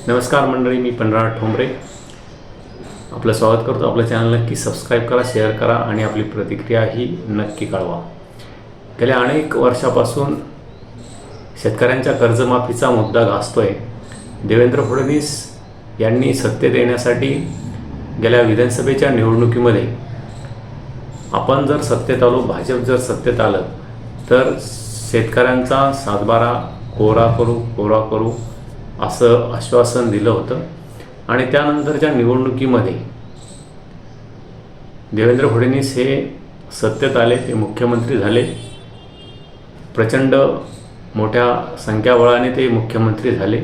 नमस्कार मंडळी, मी पन्नाराव ठोंबरे आपलं स्वागत करतो. आपलं चॅनल नक्की सबस्क्राईब करा, शेअर करा आणि आपली प्रतिक्रियाही नक्की कळवा. गेल्या अनेक वर्षापासून शेतकऱ्यांच्या कर्जमाफीचा मुद्दा गाजतोय. देवेंद्र फडणवीस यांनी सत्तेत येण्यासाठी गेल्या विधानसभेच्या निवडणुकीमध्ये आपण जर सत्तेत आलो, भाजप जर सत्तेत आलं तर शेतकऱ्यांचा सातबारा कोरा करू असं आश्वासन दिलं होतं. आणि त्यानंतरच्या निवडणुकीमध्ये देवेंद्र फडणवीस हे सत्तेत आले, ते मुख्यमंत्री झाले. प्रचंड मोठ्या संख्याबळाने ते मुख्यमंत्री झाले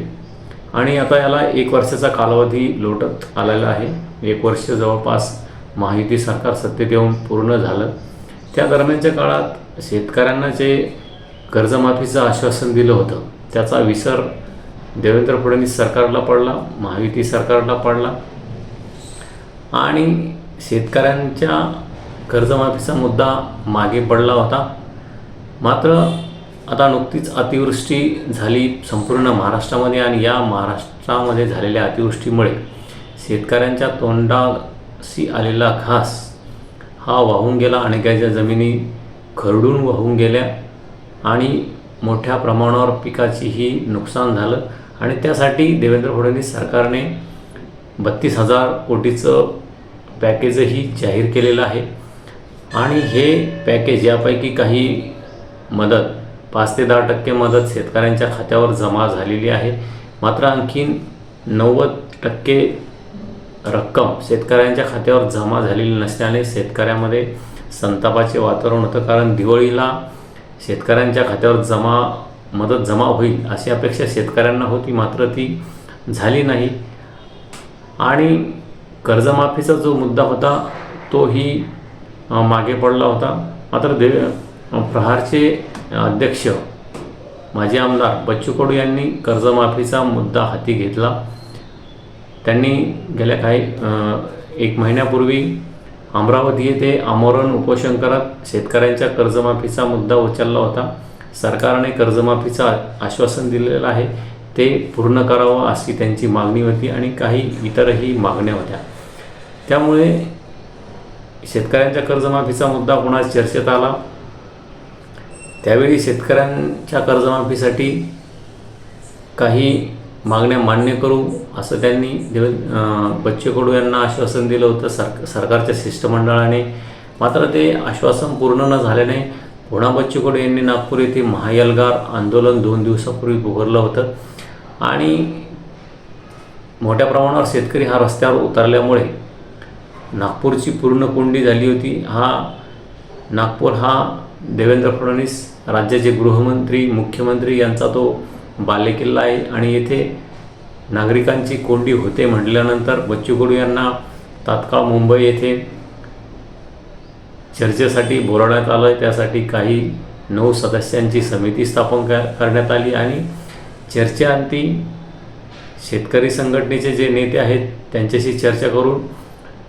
आणि आता याला 1 वर्षाचा कालावधी लोटत आलेला आहे. 1 वर्ष जवळपास महायुती सरकार सत्तेत येऊन पूर्ण झालं. त्या दरम्यानच्या काळात शेतकऱ्यांना जे कर्जमाफीचं आश्वासन दिलं होतं त्याचा विसर देवेंद्र फडणवीस सरकारला पडला, महायुती सरकारला पडला आणि शेतकऱ्यांच्या कर्जमाफीचा मुद्दा मागे पडला होता. मात्र आता नुकतीच अतिवृष्टी झाली संपूर्ण महाराष्ट्रामध्ये आणि या महाराष्ट्रामध्ये झालेल्या अतिवृष्टीमुळे शेतकऱ्यांच्या तोंडाशी आलेला घास हा वाहून गेला. अनेकांच्या जमिनी खरडून वाहून गेल्या आणि मोठ्या प्रमाणावर पिकाचीही नुकसान झालं. आणि त्यासाठी देवेंद्र फडणवीस सरकारने 32,000 कोटीचं पॅकेजही जाहीर केलेलं आहे. आणि हे पॅकेज यापैकी काही मदत 5 ते 10% मदत शेतकऱ्यांच्या खात्यावर जमा झालेली आहे. मात्र आणखीन 90% रक्कम शेतकऱ्यांच्या खात्यावर जमा झालेली नसल्याने शेतकऱ्यामध्ये संतापाचे वातावरण होतं. कारण दिवाळीला शेतकऱ्यांच्या खात्यावर मदत जमा होईल अशी अपेक्षा शेतकऱ्यांना होती, मात्र ती झाली नाही. आणि कर्जमाफीचा जो मुद्दा होता तोही मागे पडला होता. मात्र प्रहारचे अध्यक्ष माजी आमदार बच्चू कडू यांनी कर्जमाफीचा मुद्दा हाती घेतला. त्यांनी गेल्या 1 महिन्यापूर्वी अमरावती येथे आमरण उपोषण करत शेतकऱ्यांच्या कर्जमाफीचा मुद्दा उचलला होता. सरकारने कर्जमाफीचं आश्वासन दिलेलं आहे, ते पूर्ण करावं अशी त्यांची मागणी होती आणि काही इतरही मागण्या होत्या. त्यामुळे शेतकऱ्यांच्या कर्जमाफीचा मुद्दा पुन्हा चर्चेत आला. त्यावेळी शेतकऱ्यांच्या कर्जमाफीसाठी काही मागण्या मान्य करू असं त्यांनी बच्चू कडू यांना आश्वासन दिलं होतं सरकारच्या शिष्टमंडळाने. मात्र ते आश्वासन पूर्ण न झाल्याने पुन्हा बच्चू कडू यांनी नागपूर येथे महाएल्गार आंदोलन 2 दिवसापूर्वी पुकारलं होतं. आणि मोठ्या प्रमाणावर शेतकरी हा रस्त्यावर उतरल्यामुळे नागपूरची पूर्ण कोंडी झाली होती. नागपूर हा देवेंद्र फडणवीस राज्याचे गृहमंत्री, मुख्यमंत्री यांचा तो बालेकिल्ला आहे आणि येथे नागरिकांची कोंडी होते म्हटल्यानंतर बच्चू कडू यांना तात्काळ मुंबई येथे चर्चेसाठी बोलावण्यात आलं आहे. त्यासाठी काही 9 सदस्यांची समिती स्थापन करण्यात आली आणि चर्चेअंती शेतकरी संघटनेचे जे नेते आहेत त्यांच्याशी चर्चा करून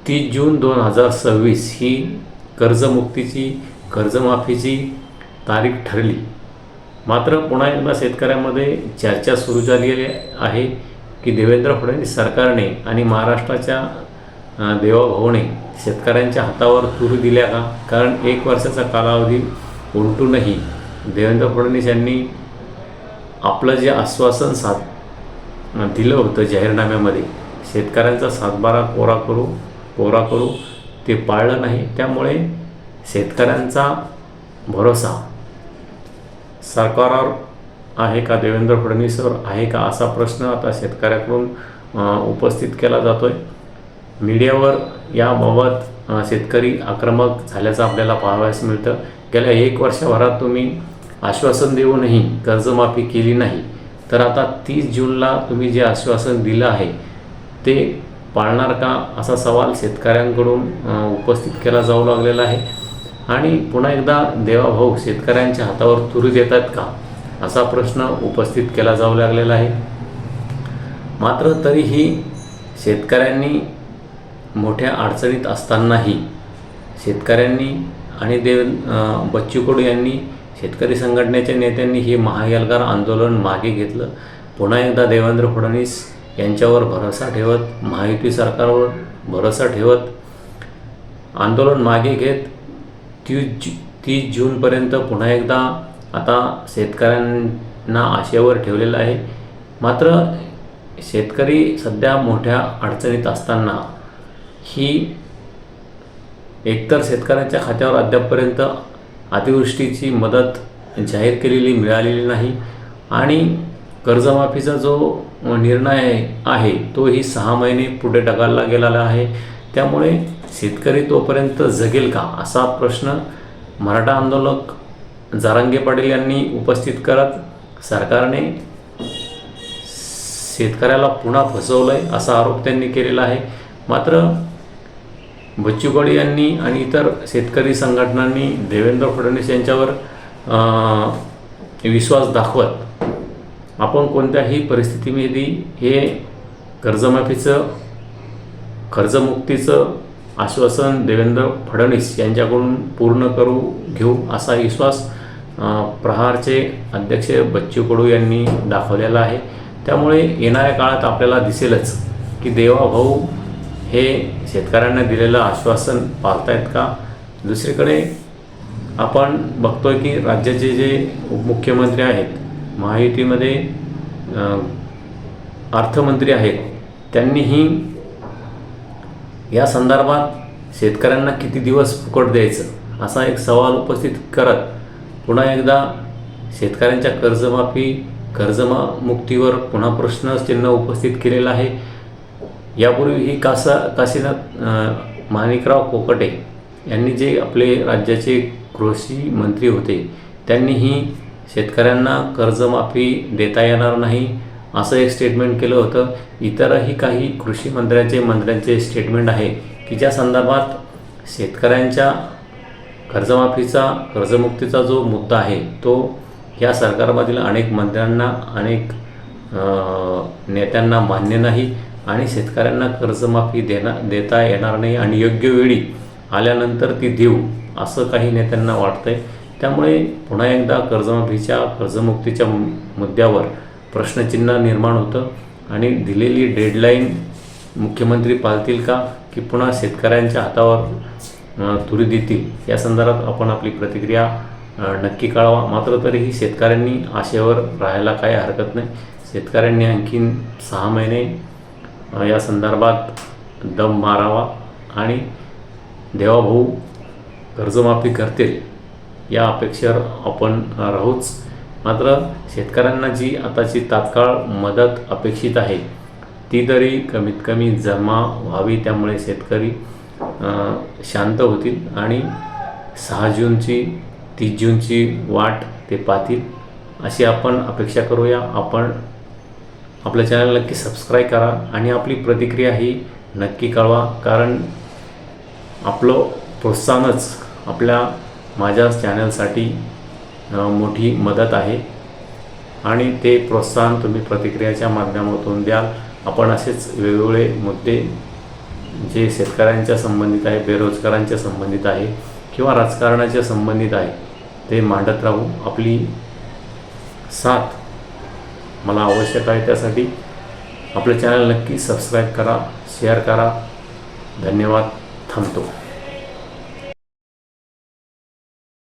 30 जून 2026 ही कर्जमाफीची तारीख ठरली. मात्र पुन्हा एकदा शेतकऱ्यांमध्ये चर्चा सुरू झालेली आहे की देवेंद्र फडणवीस सरकारने आणि महाराष्ट्राच्या देवाभाऊने शेतकऱ्यांच्या हातावर तूर दिल्या का? कारण 1 वर्षाचा कालावधी उलटूनही देवेंद्र फडणवीस यांनी आपलं जे आश्वासन दिलं होतं जाहीरनाम्यामध्ये, शेतकऱ्यांचा सातबारा कोरा करू ते पाळलं नाही. त्यामुळे शेतकऱ्यांचा भरोसा सरकारवर आहे का, देवेंद्र फडणवीसवर आहे का, असा प्रश्न आता शेतकऱ्याकडून उपस्थित केला जातो आहे. मीडियावर याबाबत शेतकरी आक्रमक झाल्याचं आपल्याला पाहावयास मिळतं. गेल्या 1 वर्षभरात तुम्ही आश्वासन देऊनही कर्जमाफी केली नाही, तर आता 30 जूनला तुम्ही जे आश्वासन दिलं आहे ते पाळणार का, असा सवाल शेतकऱ्यांकडून उपस्थित केला जाऊ लागलेला आहे. आणि पुन्हा एकदा देवाभाऊ शेतकऱ्यांच्या हातावर तुरी देतात का, असा प्रश्न उपस्थित केला जाऊ लागलेला आहे. मात्र तरीही शेतकऱ्यांनी मोठ्या अडचणीत असतानाही शेतकऱ्यांनी आणि बच्चू कडू यांनी, शेतकरी संघटनेच्या नेत्यांनी हे महाएल्गार आंदोलन मागे घेतलं. पुन्हा एकदा देवेंद्र फडणवीस यांच्यावर भरोसा ठेवत, महायुती सरकारवर भरोसा ठेवत आंदोलन मागे घेत 30 जूनपर्यंत पुन्हा एकदा आता शेतकऱ्यांना आशेवर ठेवलेलं आहे. मात्र शेतकरी सध्या मोठ्या अडचणीत असताना ही एकतर शेतकऱ्यांच्या खात्यावर अद्यापपर्यंत अतिवृष्टीची मदत जाहीर केलेली मिळालेली नाही आणि कर्जमाफीचा जो निर्णय आहे तोही 6 महिने पुढे ढकलला गेलेला आहे. त्यामुळे शेतकरी तोपर्यंत जगेल का असा प्रश्न मराठा आंदोलक जरांगे पाटील यांनी उपस्थित करत सरकारने शेतकऱ्याला पुन्हा फसवलं आहे असा आरोप त्यांनी केलेला आहे. मात्र बच्चू कडू यांनी आणि इतर शेतकरी संघटनांनी देवेंद्र फडणवीस यांच्यावर विश्वास दाखवत आपण कोणत्याही परिस्थितीमध्ये हे कर्जमुक्तीचं आश्वासन देवेंद्र फडणवीस यांच्याकडून पूर्ण घेऊ असा विश्वास प्रहारचे अध्यक्ष बच्चू कडू यांनी दाखवलेला आहे. त्यामुळे येणाऱ्या काळात आपल्याला दिसेलच की देवाभाऊ हे शेतकऱ्यांना दिलेलं आश्वासन पाळतायत का. दुसरीकडे आपण बघतोय की राज्याचे जे उपमुख्यमंत्री आहेत, महायुतीमध्ये अर्थमंत्री आहेत, त्यांनीही या संदर्भात शेतकऱ्यांना किती दिवस फुकट द्यायचं असा एक सवाल उपस्थित करत पुन्हा एकदा शेतकऱ्यांच्या कर्जमुक्तीवर पुन्हा प्रश्नचिन्ह उपस्थित केलेलं आहे. यापूर्वीही काशीनाथ माणिकराव कोकाटे यांनी जे आपले राज्याचे कृषी मंत्री होते त्यांनीही शेतकऱ्यांना कर्जमाफी देता येणार नाही असं एक स्टेटमेंट केलं होतं. इतरही काही कृषी मंत्र्यांचे स्टेटमेंट आहे की ज्या संदर्भात शेतकऱ्यांच्या कर्जमुक्तीचा जो मुद्दा आहे तो या सरकारमधील अनेक मंत्र्यांना अनेक नेत्यांना मान्य नाही आणि शेतकऱ्यांना कर्जमाफी देता येणार नाही आणि योग्य वेळी आल्यानंतर ती देऊ असं काही नेत्यांना वाटतंय. त्यामुळे पुन्हा एकदा कर्जमुक्तीच्या मुद्द्यावर प्रश्नचिन्ह निर्माण होतं आणि दिलेली डेडलाईन मुख्यमंत्री पाळतील का की पुन्हा शेतकऱ्यांच्या हातावर तुरी देतील या संदर्भात आपण आपली प्रतिक्रिया नक्की कळवा. मात्र तरीही शेतकऱ्यांनी आशेवर राहायला काही हरकत नाही. शेतकऱ्यांनी आणखीन 6 महिने या संदर्भात दम मारावा आणि देवाभाऊ कर्जमाफी करतील या अपेक्षेवर आपण राहूच. मात्र शेतकऱ्यांना जी आताची तात्काळ मदत अपेक्षित आहे ती तरी कमीत कमी जमा व्हावी. त्यामुळे शेतकरी शांत होतील आणि 6 जूनची 30 जूनची वाट ते पाहतील अशी आपण अपेक्षा करूया. आपण आपल्या चॅनल नक्की सबस्क्राईब करा आणि आपली प्रतिक्रिया ही नक्की कळवा, कारण आपलं प्रोत्साहनच माझ्या चॅनलसाठी मोठी मदत आहे आणि ते प्रोत्साहन तुम्ही प्रतिक्रियाच्या माध्यमातून द्याल. आपण असेच वेगवेगळे मुद्दे जे शेतकऱ्यांच्या संबंधित आहे, बेरोजगारांच्या संबंधित आहे किंवा राजकारणाच्या संबंधित आहे ते मांडत राहू. आपली साथ मला आवश्यक आहे. त्यासाठी आपलं चॅनल नक्की सबस्क्राईब करा, शेअर करा. धन्यवाद. थांबतो.